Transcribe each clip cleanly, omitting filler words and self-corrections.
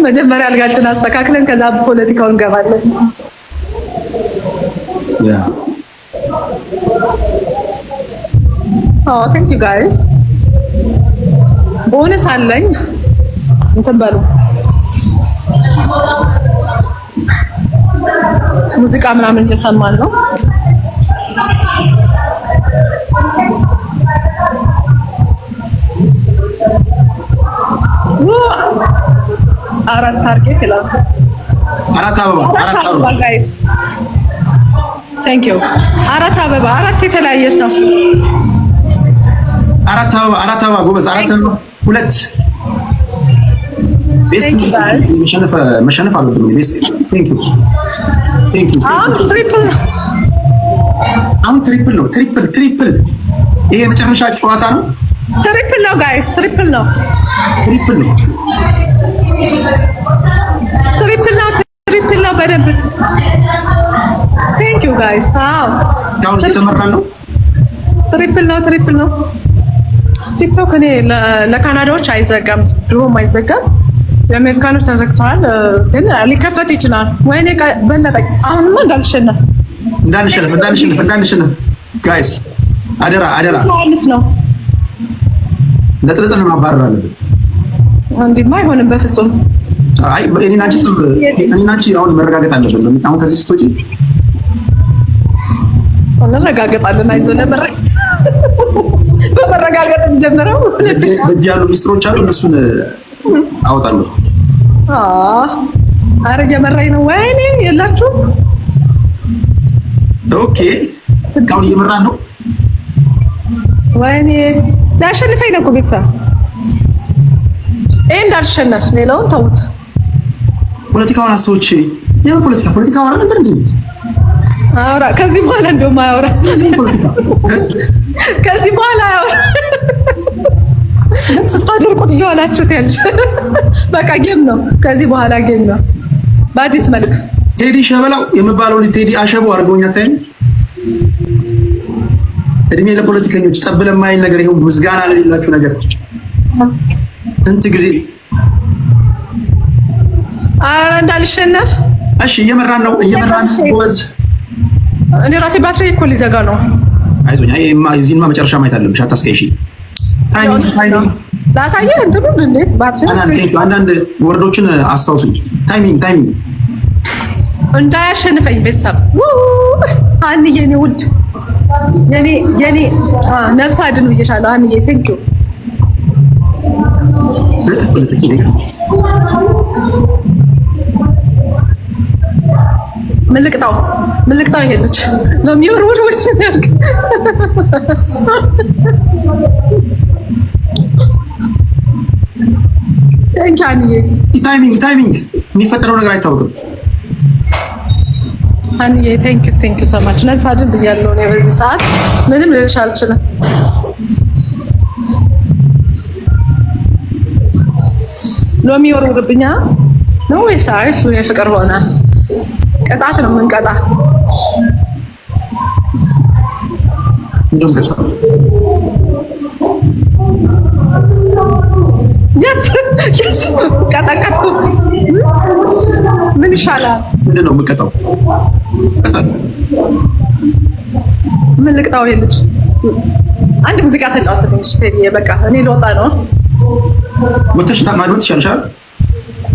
መጀመሪያ አልጋችን አስተካክለን ከዛ ፖለቲካውን እንገባለን። ያ ቴንክ ዩ ጋይስ። ቦነስ አለኝ እንትን በሉ ሙዚቃ ምናምን እየሰማን ነው። አራት ታርጌት ይላል። አራት አበባ ጋይስ ቴንክ ዩ። አራት አበባ አራት የተለያየ ሰው አራት አበባ ጎበዝ። አራት አበባ ሁለት ቤስት መሸነፍ አለብን። ቤስት ቴንክ ዩ። አሁን ትሪፕል ነው። ትሪፕል ይሄ የመጨረሻ ጨዋታ ነው። ትሪፕል ነው ጋይስ፣ ትሪፕል ነው። በደንብ ቴንክ ዩ ጋይስ። አሁን እየተመራን ነው። ትሪፕል ነው። ቲክቶክ እኔ ለካናዳዎች አይዘጋም፣ ድሮም አይዘጋም። የአሜሪካኖች ተዘግተዋል፣ ግን ሊከፈት ይችላል። ወይኔ በለጠኝ። አሁንማ እንዳንሸነፍ ጋይስ፣ አደራ ነው ነጥብ ማባረር አለብን። እንዲህማ አይሆንም በፍጹም። አይ እኔና አንቺ አሁን መረጋገጥ አለብን። አሁን ከዚህ ስትወጪ እንረጋገጣለን። አይዞህ በመረጋገጥ እንጀምረው። በእጅ ያሉ ሚስጥሮች አሉ፣ እነሱን አወጣለሁ። ኧረ እየመራኝ ነው። ወይኔ የላችሁም። ኦኬ እስካሁን እየመራን ነው። ወይኔ ሊያሸንፈኝ ነው እኮ ቤተሰብ። ይሄ እንዳልሸነፍ ሌላውን ተውት። ፖለቲካውን አስተውቼ ያው ፖለቲካ አወራ ነበር እንዴ? አውራ ከዚህ በኋላ እንደውም አያወራ። ከዚህ በኋላ አያወራ። ስታደርቁት እየዋላችሁት ያለሽ በቃ ጌም ነው። ከዚህ በኋላ ጌም ነው በአዲስ መልክ። ቴዲ ሸበላው የምባለው ቴዲ አሸቦ አድርገውኛ ታይም። እድሜ ለፖለቲከኞች ጠብ ለማይል ነገር ይሁን ምስጋና ለሌላችሁ ነገር ስንት ጊዜ እንዳልሸነፍ። እሺ እየመራን ነው። ጎበዝ። እኔ ራሴ ባትሪ እኮ ሊዘጋ ነው። አይዞኝ። እዚህማ መጨረሻ ማየት አለብሽ። አታስቀይሺ። ታይሚንግ ላሳየህ እንትኑን እንዴ ባትሪ አንዳንድ ወርዶችን አስታውሱኝ። ታይሚንግ እንዳያሸንፈኝ ቤተሰብ። አንዬ የኔ ውድ የኔ ነፍስ አድን ብዬሻለሁ። አንዬ ቴንክ ዩ። ምልቅጣው ሄደች ለሚወርውር ወይስ ምን ያድርግ? ታይሚንግ የሚፈጠረው ነገር አይታወቅም። አንዬ ቴንክ ዩ ሶ ማች። ነፍስ አድን ብያለሁ። እኔ በዚህ ሰዓት ምንም ልልሽ አልችልም። ሎሚ ወርውርብኛ ነው ወይስ እሱ የፍቅር ሆነ? ቅጣት ነው የምንቀጣ። የስ ቀጠቀጥኩ። ምን ይሻላል? ምንድን ነው የምቀጣው? ምን ልቅጣው? ልጅ አንድ ሙዚቃ ተጫወትልኝ። እሺ ቴዲዬ፣ በቃ እኔ ልወጣ ነው። ወተሽ ታማዶት ይሻልሻል።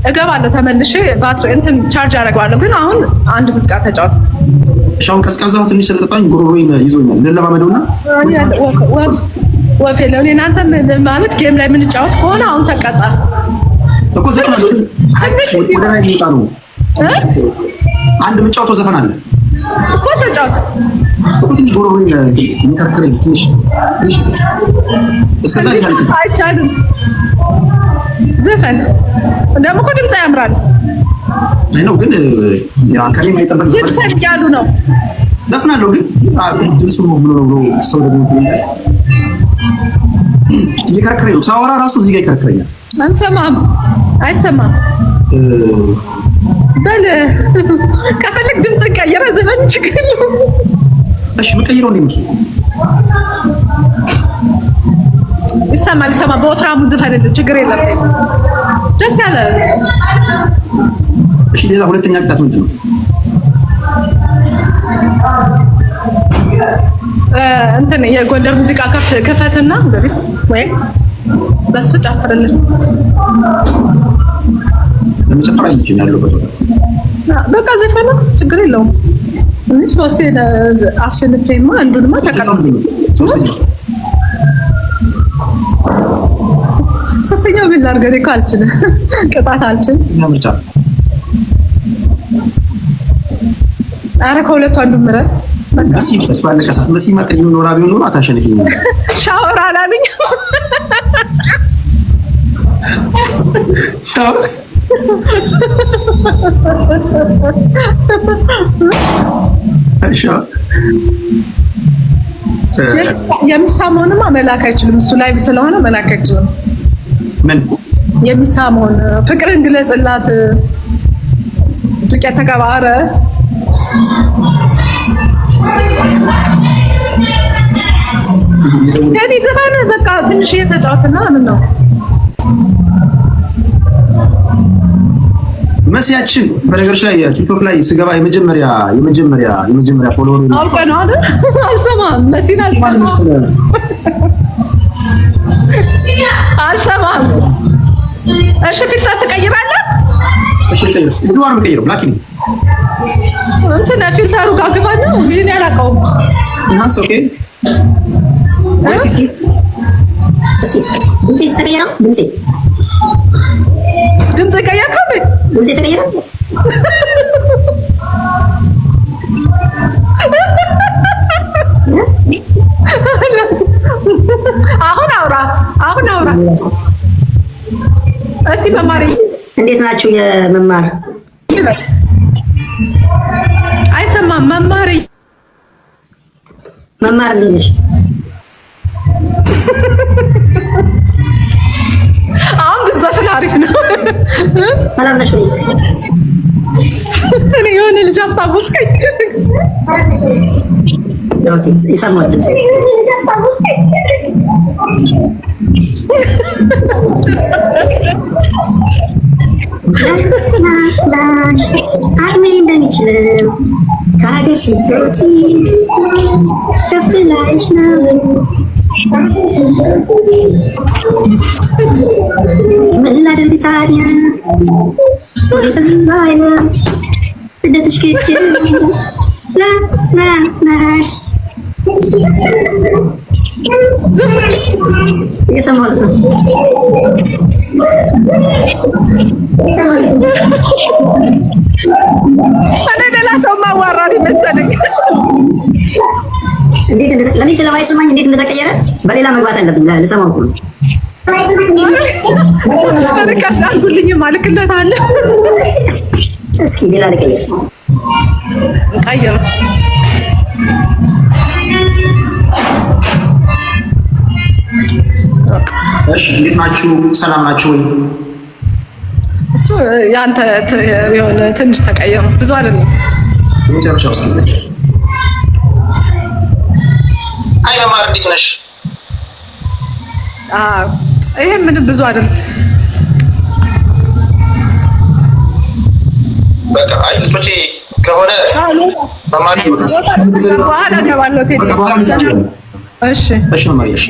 እገባለሁ ተመልሼ ባትሪ እንትን ቻርጅ አደርገዋለሁ። ግን አሁን አንድ ሙዚቃ ተጫወት። ሻውን ቀዝቃዛው ትንሽ ስለጠጣኝ ጉሮሮዬን ይዞኛል። ለለማመደውና ወፍ የለው። እናንተ ማለት ጌም ላይ የምንጫወት ከሆነ አሁን ተቀጣ እኮ ዘፈን አለ። ወደ ላይ የሚወጣ ነው። አንድ የምጫወተው ዘፈን አለ እኮ ተጫወት እኮ። ትንሽ ጉሮሮዬን የሚከርክረኝ ትንሽ እስከዛ አይቻልም። ዘፈን ደግሞ እኮ ድምፅ ያምራል። አይ ነው ግን ከኔ የማይጠበቅ ዘፈን እያሉ ነው። ዘፍናለሁ ግን ድምፁ ብሎ ሰው ደግሞ እየከረከረኝ ነው። ሳወራ ራሱ እዚህ ጋር ይከረክረኛል። አንሰማም፣ አይሰማም። በል ከፈለግ ድምፅ ቀይረ ዘፈን ችግር የለውም። እሺ የምቀይረው እንደ እሱ ይሰማል። በወፍራሙ ዘፈን ችግር የለም። ደስ ያለ። እሺ ሌላ ሁለተኛ ቅጣት ምንድን ነው? እንትን የጎንደር ሙዚቃ ክፈትና እንግዲህ ወይ በሱ ጨፍርልን። ለመጨፈር አይችልም ያለበት በቃ ዘፈና ችግር የለውም። ሶስቴ አሸንፌማ አንዱንማ ተቀበል። ሶስተኛው ምን ላድርግ? እኔ እኮ አልችልም፣ ቅጣት አልችልም። ምርጫ ኧረ ከሁለቱ አንዱን ምረጥ። መሲ ማጥሪ ኖራ ቢሆን ኖሮ አታሸንፊኝ። ሻወር አላሉኝ። ሻወር የሚሳመውንማ መላክ አይችልም። እሱ ላይቭ ስለሆነ መላክ አይችልም። ምን የሚሳመውን ፍቅርን ግለጽላት፣ ዱቄት ተቀባረ የኔ ዘፈን በቃ ትንሽ እየተጫወትና ምን ነው መሲያችን በነገሮች ላይ ቲክቶክ ላይ ስገባ የመጀመሪያ ፎሎወር ነው። አውቀ ነው አይደል? አልሰማም መሲን አልሰማም። እሺ ፊልተር ትቀይራለህ? እሺ ቀይርስ ሁሉንም ቀይረው ላኪ ነው እንትን ፊልተሩ ጋር ግባና ምን ያላቀው እናስ ኦኬ ወይስ ፊልት ድምጼ ተቀየረ? ድምጼ ቀየርከው? ድምጼ ተቀየረ? አሁን አውራ እስቲ መማሪ እንዴት ናችሁ? የመማር አይሰማም። መማሪ እንዴት ነሽ? አሁን ብትዘፍን አሪፍ ነው። ሰላም ነሽ ወይ? እኔ የሆነ ልጅ አስታወስከኝ። የሰማሁት ድምፅ አቅሜ እንደሚችለው ከሀገር ስትወጪ ከፍት ላይሽ ነው ምን ላድርግ ታዲያ ወደ ዝምባይና ስደትሽ ግድ ለስናሽ የሰማሁት ነው። እኔ ሌላ ሰው ማዋራል ይመሰለኝ። ለእኔ ስለማይሰማኝ እንዴት እንደተቀየረ በሌላ መግባት አለብኝ ልሰማው ሁሉ ርቀት አድርጉልኝ ማልክለት አለ። እስኪ ሌላ ልቀይር። ቀይር እሺ እንዴት ናችሁ? ሰላም ናችሁ ወይ? እሱ ያንተ የሆነ ትንሽ ተቀየረ፣ ብዙ አይደለም። የመጨረሻው እስኪ አይ መማር እንዴት ነሽ? ይሄ ምንም ብዙ አይደለም። በቃ አይ ልጆቼ ከሆነ መማር በኋላ ገባለሁ። እሺ እሺ መማር እሺ